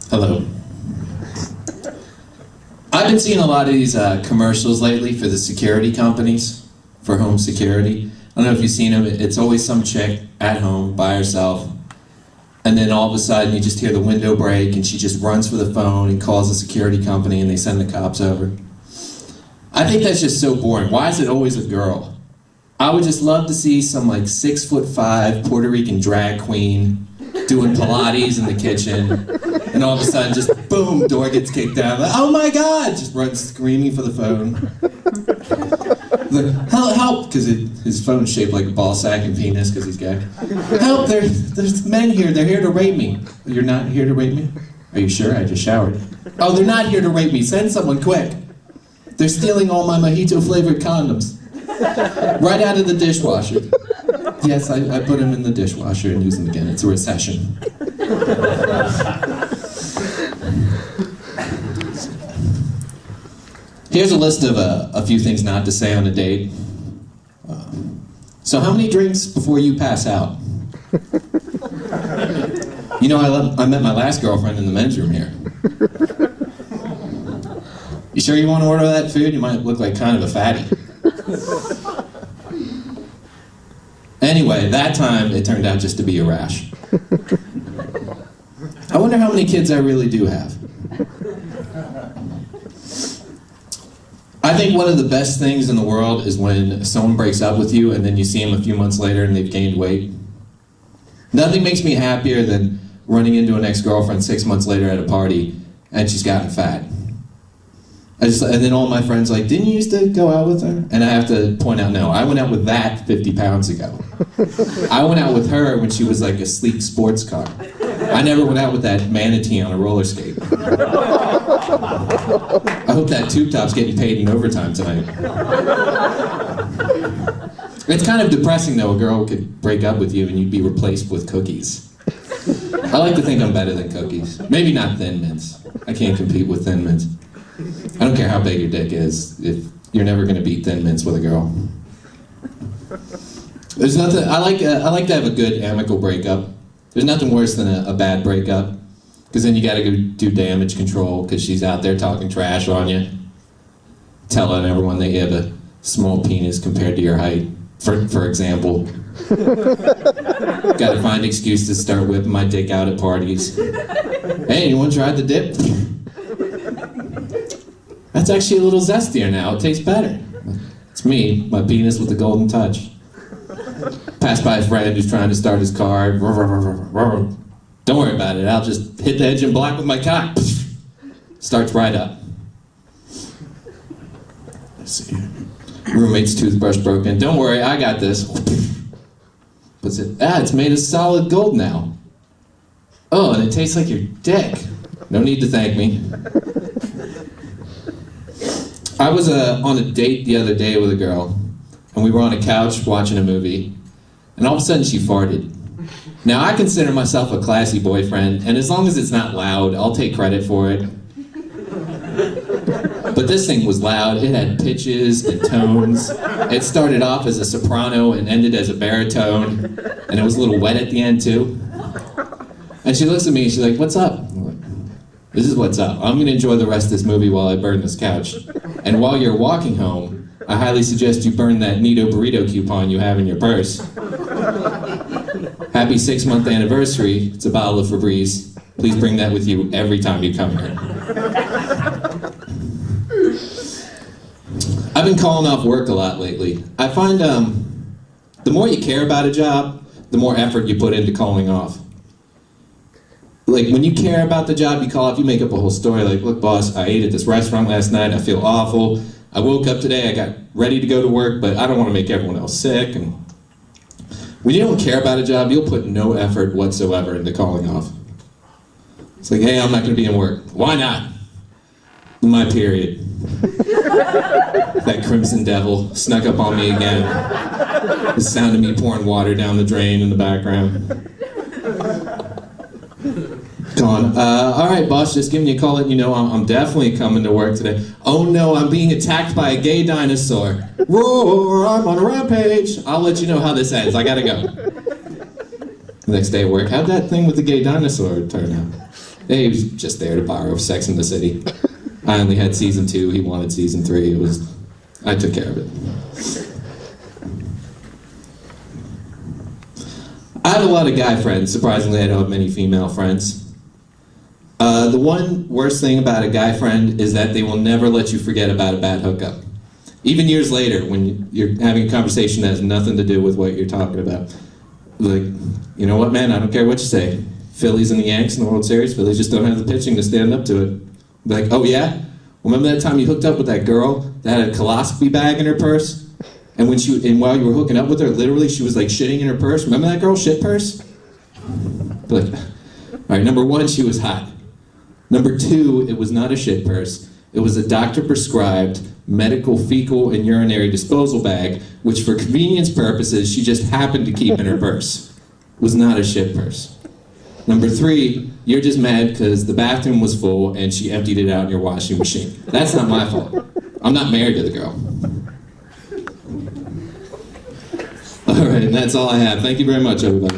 Hello. I've been seeing a lot of these commercials lately for the security companies, for home security. I don't know if you've seen them. It's always some chick at home by herself, and then all of a sudden you just hear the window break and she just runs for the phone and calls the security company and they send the cops over. I think that's just so boring. Why is it always a girl? I would just love to see some like 6'5" Puerto Rican drag queen doing Pilates in the kitchen, and all of a sudden just boom, door gets kicked down. Like, oh my God! Just runs screaming for the phone. Like, help! Because his phone's shaped like a ball sack and penis because he's gay. Help! There's men here. They're here to rape me. You're not here to rape me? Are you sure? I just showered. Oh, they're not here to rape me. Send someone quick. They're stealing all my mojito flavored condoms. Right out of the dishwasher. Yes, I put them in the dishwasher and use them again. It's a recession. Here's a list of a few things not to say on a date. So how many drinks before you pass out? You know, I met my last girlfriend in the men's room here. You sure you want to order that food? You might look like kind of a fatty. Anyway, that time it turned out just to be a rash. I wonder how many kids I really do have. I think one of the best things in the world is when someone breaks up with you and then you see them a few months later and they've gained weight. Nothing makes me happier than running into an ex-girlfriend 6 months later at a party and she's gotten fat. And then all my friends are like, didn't you used to go out with her? And I have to point out, no, I went out with that 50 pounds ago. I went out with her when she was like a sleek sports car. I never went out with that manatee on a roller skate. I hope that tube top's getting paid in overtime tonight. It's kind of depressing though, a girl could break up with you and you'd be replaced with cookies. I like to think I'm better than cookies. Maybe not Thin Mints. I can't compete with Thin Mints. I don't care how big your dick is, if you're never going to beat Thin Mints with a girl. There's nothing, I like to have a good amicable breakup. There's nothing worse than a bad breakup, because then you got to go do damage control because she's out there talking trash on you, telling everyone that you have a small penis compared to your height, for example. Got to find an excuse to start whipping my dick out at parties. Hey, anyone tried the dip? That's actually a little zestier now. It tastes better. It's me, my penis with the golden touch. Pass by a friend who's trying to start his car. Don't worry about it. I'll just hit the engine block with my cock. Starts right up. Let's see. Roommate's toothbrush broken. Don't worry, I got this. Puts it. It's made of solid gold now. Oh, and it tastes like your dick. No need to thank me. I was on a date the other day with a girl, and we were on a couch watching a movie, and all of a sudden she farted. Now I consider myself a classy boyfriend, and as long as it's not loud, I'll take credit for it. But this thing was loud. It had pitches and tones. It started off as a soprano and ended as a baritone, and it was a little wet at the end too. And she looks at me and she's like, "What's up?" This is what's up. I'm going to enjoy the rest of this movie while I burn this couch. And while you're walking home, I highly suggest you burn that Nito burrito coupon you have in your purse. Happy 6-month anniversary. It's a bottle of Febreze. Please bring that with you every time you come here. I've been calling off work a lot lately. I find the more you care about a job, the more effort you put into calling off. Like, when you care about the job you call off, you make up a whole story like, look boss, I ate at this restaurant last night, I feel awful. I woke up today, I got ready to go to work, but I don't want to make everyone else sick. And when you don't care about a job, you'll put no effort whatsoever into calling off. It's like, hey, I'm not going to be in work. Why not? My period. That crimson devil snuck up on me again. The sound of me pouring water down the drain in the background. Gone. All right, boss, just giving you a call letting you know I'm definitely coming to work today. Oh no, I'm being attacked by a gay dinosaur. Roar, I'm on a rampage. I'll let you know how this ends. I gotta go. The next day at work, how'd that thing with the gay dinosaur turn out? He was just there to borrow Sex in the City. I only had season 2, he wanted season 3. I took care of it. I have a lot of guy friends. Surprisingly, I don't have many female friends. The one worst thing about a guy friend is that they will never let you forget about a bad hookup. Even years later, when you're having a conversation that has nothing to do with what you're talking about. Like, you know what, man, I don't care what you say. Phillies and the Yanks in the World Series, Phillies just don't have the pitching to stand up to it. Like, oh yeah? Remember that time you hooked up with that girl that had a colostomy bag in her purse? And while you were hooking up with her, literally she was like shitting in her purse. Remember that girl, shit purse? Like, all right, number 1, she was hot. Number 2, it was not a shit purse. It was a doctor-prescribed medical fecal and urinary disposal bag, which for convenience purposes, she just happened to keep in her purse. It was not a shit purse. Number 3, you're just mad because the bathroom was full and she emptied it out in your washing machine. That's not my fault. I'm not married to the girl. All right, and that's all I have. Thank you very much, everybody.